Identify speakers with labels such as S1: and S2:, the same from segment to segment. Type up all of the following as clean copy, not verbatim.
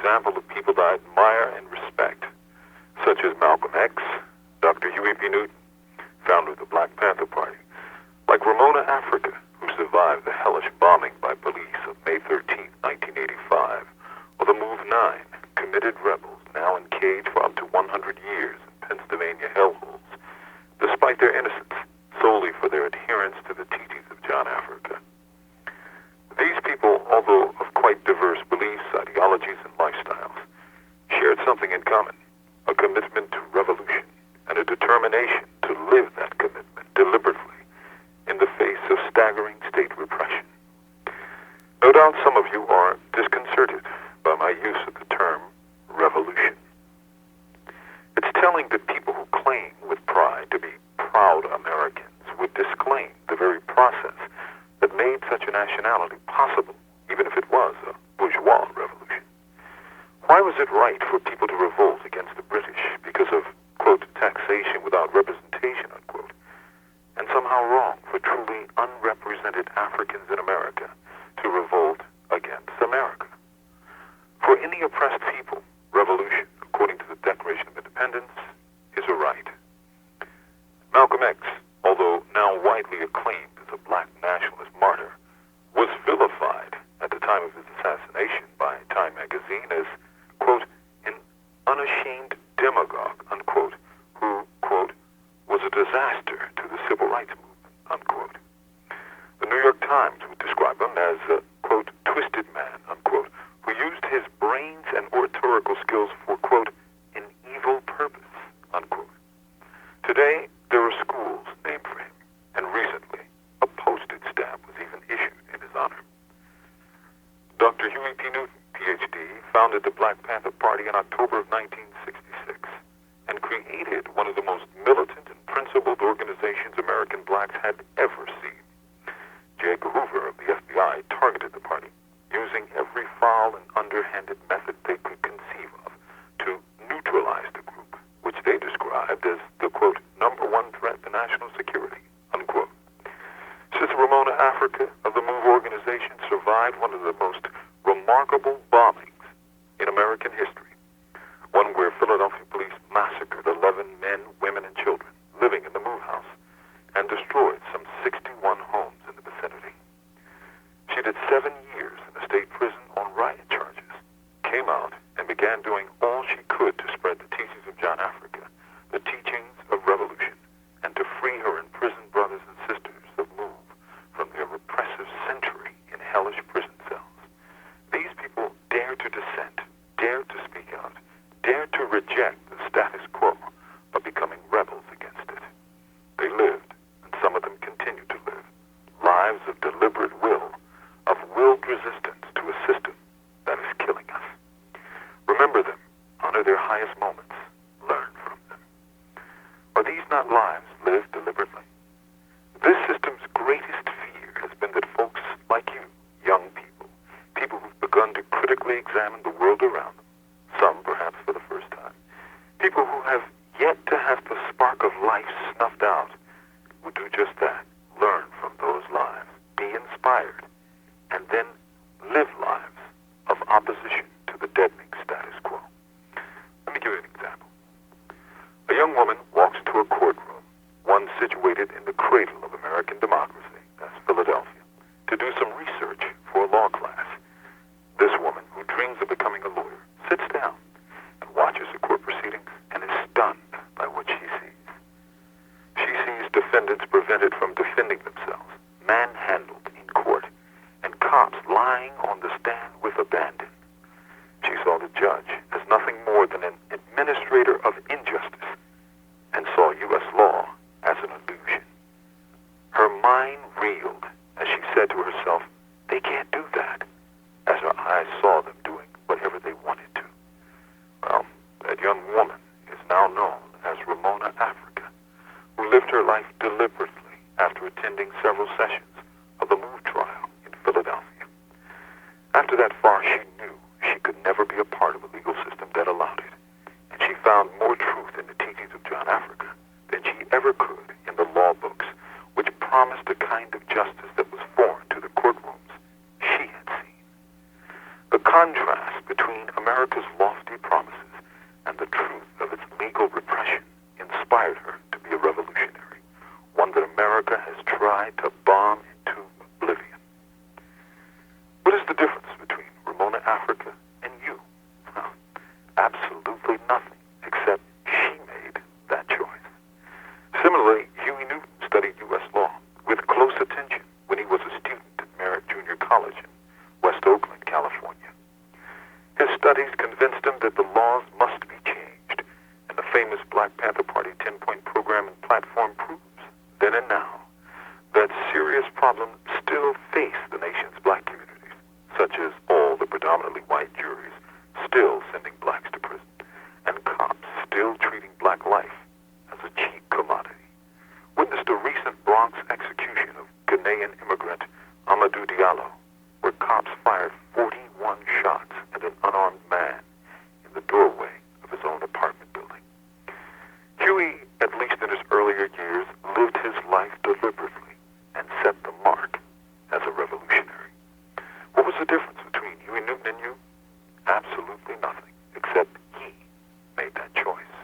S1: example of people that I admire and respect, such as Malcolm X, Dr. Huey P. Newton, founder of the Black Panther Party, like Ramona Africa, who survived the hellish bombing by police of May 13, 1985, or the Move 9, committed rebels now in cage for up to 100 years in Pennsylvania hellholes, despite their innocence, solely for their adherence to the teachings of John Africa. These people, although of quite diverse beliefs, ideologies, and lifestyles, shared something in common: a commitment to revolution and a determination to live that commitment deliberately in the face of staggering state repression. No doubt some of you are disconcerted by my use of the term revolution. It's telling that people who claim with pride to be proud Americans would disclaim the very process that made such a nationality possible, even if it was a bourgeois revolution. Why was it right for people to revolt against the British because of, quote, taxation without representation, unquote, and somehow wrong for truly unrepresented Africans in America to revolt against America? For any oppressed people, revolution, according to the Declaration of Independence, is a right. Malcolm X, although now widely acclaimed as a black nationalist martyr, was vilified at the time of his assassination by Time magazine as, quote, an unashamed demagogue, unquote, who, quote, was a disaster to the civil rights movement, unquote. The New York Times would describe him as a, quote, twisted man, unquote, who used his brains and oratorical skills for, quote, an evil purpose, unquote. Today, there are schools named for him, and recently, a postage stamp was even issued in his honor. Dr. Huey P. Newton, Ph.D., founded the Black Panther Party in October of 1966 and created one of the most militant and principled organizations American blacks had ever seen. J. Edgar Hoover of the FBI targeted the party, using every foul and underhanded method they could conceive of to neutralize the group, which they described as the, quote, number one threat to national security, unquote. Since Ramona Africa of the MOVE organization survived one of the most remarkable bombings in American history, one where Philadelphia police massacred 11 men, women, and children living in the MOVE house and destroyed some 61 homes in the vicinity. She did 7 years in a state prison on riot charges, came out, and began doing all she could to spread the teachings of John Africa, the teachings of revolution, and to free her imprisoned brothers and sisters of MOVE from their repressive century in hellish prison cells. These people dared to dissent, dared to speak out, dared to reject the status quo by becoming rebels against it. They lived, and some of them continue to live, lives of deliberate will, of willed resistance to a system that is killing us. Remember them, honor their highest moments, learn from them. Are these not lives lived deliberately? This system's greatest fear has been that folks like you, young people, people who've begun to critically examine the world around them, some perhaps for the first time, people who have yet to have the spark of life snuffed out, would do just that, learn from those lives, be inspired, and then live lives of opposition to the deadening status quo. Let me give you an example. A young woman walks into a courtroom, one situated in the cradle of American democracy, that's Philadelphia, to do some research for a law class. This woman, who dreams of becoming a lawyer, sits down and watches the court proceedings and is stunned by what she sees. She sees defendants prevented from defending themselves, manhandled in court, and cops lying on the stand with abandon. She saw the judge as nothing more than an administrator of injustice and saw U.S. law as an illusion. Her mind reeled as she said to herself, they can't do that, as her eyes saw them doing whatever they wanted to. Well, that young woman is now known as Ramona Africa, who lived her life deliberately after attending several sessions of the MOVE trial in Philadelphia. After that far, she knew she could never be a part of a legal system that allowed it, and she found more truth in the teachings of John Africa than she ever could in the law books, which promised a kind of justice that was foreign to the courtrooms she had seen. The contrast between America's lofty promises and the truth of its legal repression inspired her to be a revolutionary, one that America has tried to bomb into oblivion. What is the difference between Ramona Africa and you? Well, absolutely nothing, except she made that choice. Similarly, Huey Newton studied U.S. law with close attention when he was a student at Merritt Junior College in West Oakland, California. His studies convinced him that the laws must be changed, and the famous Black Panther Party 10-point program and platform proves then and now that serious problems still face the nation's black communities, such as all the predominantly white juries still sending blacks to prison, and cops still treating black life as a cheap commodity. Witnessed a recent Bronx execution of Ghanaian immigrant Amadou Diallo, where cops fired 41 shots at an unarmed man in the doorway of his own apartment building. Huey, at least in his earlier years, lived his life deliberately and set the mark as a revolutionary. What was the difference between Huey Newton and you? Absolutely nothing, except he made that choice.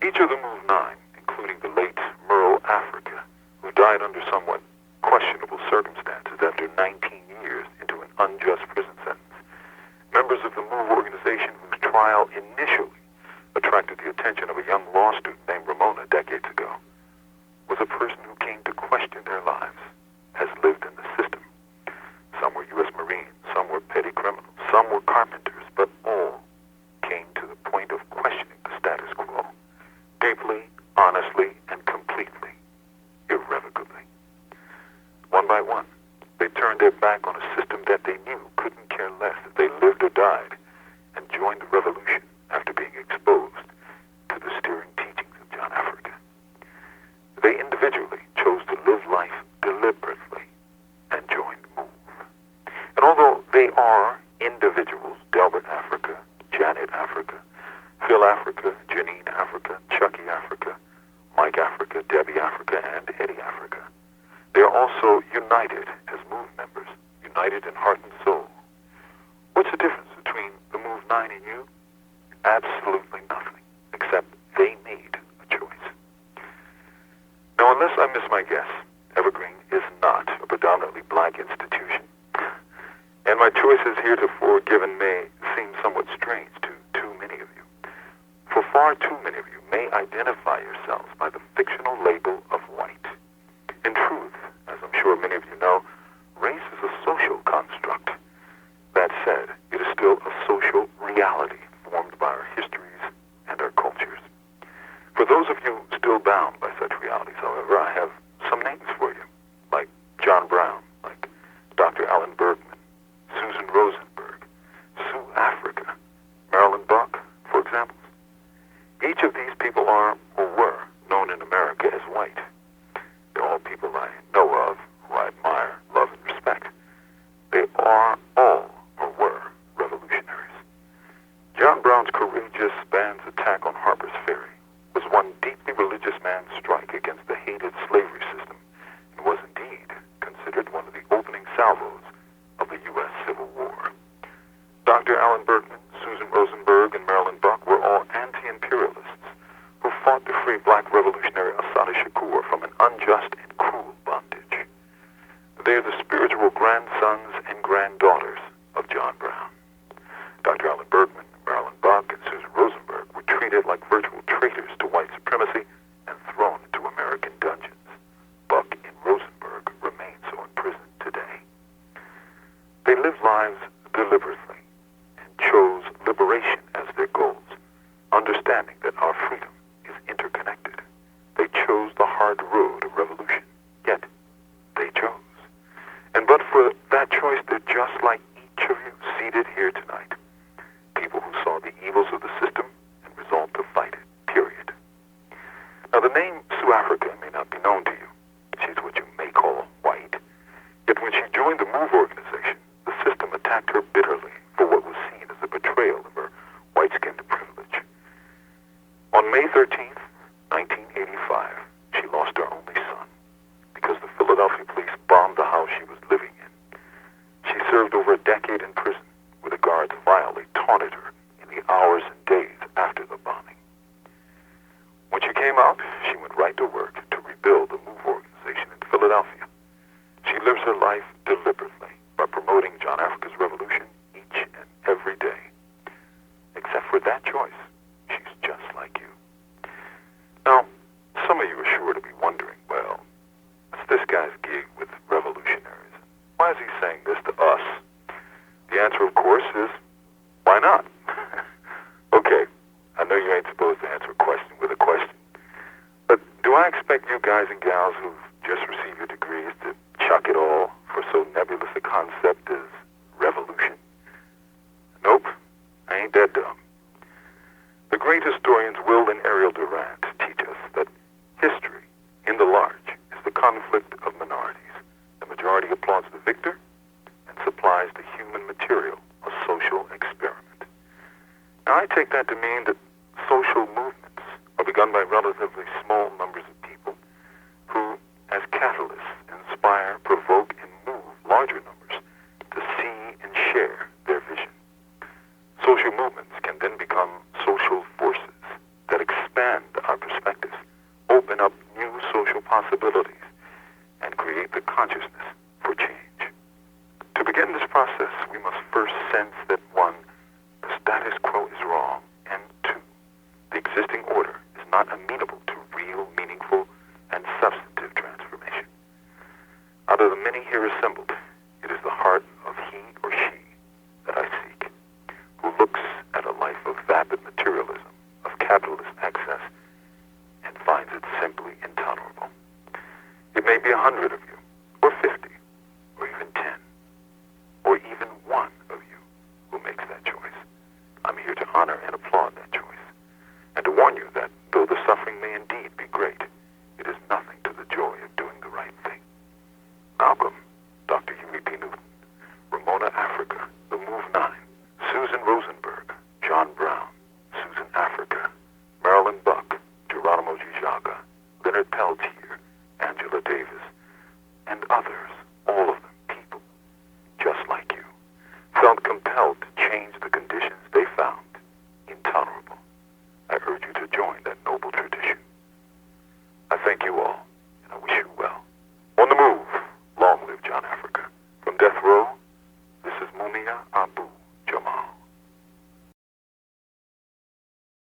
S1: Each of the Move 9, including the late Mumia Africa, who died under somewhat questionable circumstances after 19 years into an unjust prison sentence, members of the Move organization whose trial initially attracted the attention of a young law student named Ramona decades ago, was a person who came to question their lives, has lived in the system. Some were U.S. Marines, some were petty criminals, some were carpenters, but all came to the point of questioning the status quo, deeply, honestly, and completely, irrevocably. One by one, they turned their back on a system that they knew couldn't care less if they lived or died, and joined the revolution after being exposed to the steering teachings of John Africa. They individually chose to live life deliberately and joined Move. And although they are individuals, Delbert Africa, Janet Africa, Phil Africa, Janine Africa, Chucky Africa, Mike Africa, Debbie Africa, and Eddie Africa, they are also united as Move members, united in heart and soul. What's the difference between the Move 9 and you? Absolutely nothing, except they made a choice. Now, unless I miss my guess, Evergreen is not a predominantly black institution. And my choices heretofore given may seem somewhat strange to too many of you. For far too many of you may identify yourselves by the fictional label of white. In truth, as I'm sure many of you know, race is a social construct. That said, it is still a social reality formed by our histories and our cultures. For those of you still bound by such realities, however, I have some names for you, like John Brown, like Dr. Alan Bergman, Susan Rosenberg, Sue Africa, Marilyn Buck, for example. Each of these people are, or were, known in America as white. They're all people I know of, who I admire, love, and respect. They are all, or were, revolutionaries. John Brown's courageous band's attack on Harper's Ferry was one deeply religious man's strike against the hated slavery system, and was indeed considered one of the opening salvos of the U.S. Civil War. Dr. Alan Bergman, Susan Rosenberg, and Marilyn Buck were all anti-imperialists who fought to free black revolutionary Assata Shakur from an unjust and cruel bondage. They are the spiritual grandsons and granddaughters of John Brown. Dr. Alan Bergman, Marilyn Buck, and Susan Rosenberg were treated like virtual traitors to white supremacy and thrown into American dungeons. Buck and Rosenberg remain so in prison today. They lived lives deliberately and chose liberation as their goals, understanding that our freedom is interconnected. They chose the hard road of revolution, yet they chose. And but for that choice, they're just like each of you seated here tonight. People who saw the evils of the system and resolved to fight it, period. Now, the name Sue Africa may not be known to you. She's what you may call white. Yet when she joined the Move organization, the system attacked her bitterly for what was seen as a betrayal of her white-skinned privilege. On May 13th, 1985, she lost her only son because the Philadelphia police bombed the house she was living in. She served over a decade in prison with a guard not? Okay, I know you ain't supposed to answer a question with a question, but do I expect you guys and gals who've just received your degrees to chuck it all for so nebulous a concept as revolution? Nope, I ain't that dumb. The great historians Will and Ariel Durant teach us that history, in the large, is the conflict of minorities. The majority applauds the victor and supplies the human material, a social experiment. Now, I take that to mean that social movements are begun by relatively small numbers of people who, as catalysts, inspire, provoke, and move larger numbers to see and share their vision. Social movements can then become social forces that expand our perspectives, open up new social possibilities, and create the consciousness for change. To begin this process, we must first sense that 1, the status quo is wrong, and 2, the existing order is not amenable to real, meaningful, and substantive transformation. Out of the many here assembled, it is the heart of he or she that I seek, who looks at a life of vapid materialism, of capitalist excess, and finds it simply intolerable. It may be 100 of you, or 50, or even 10, or even 1 of you who makes that choice.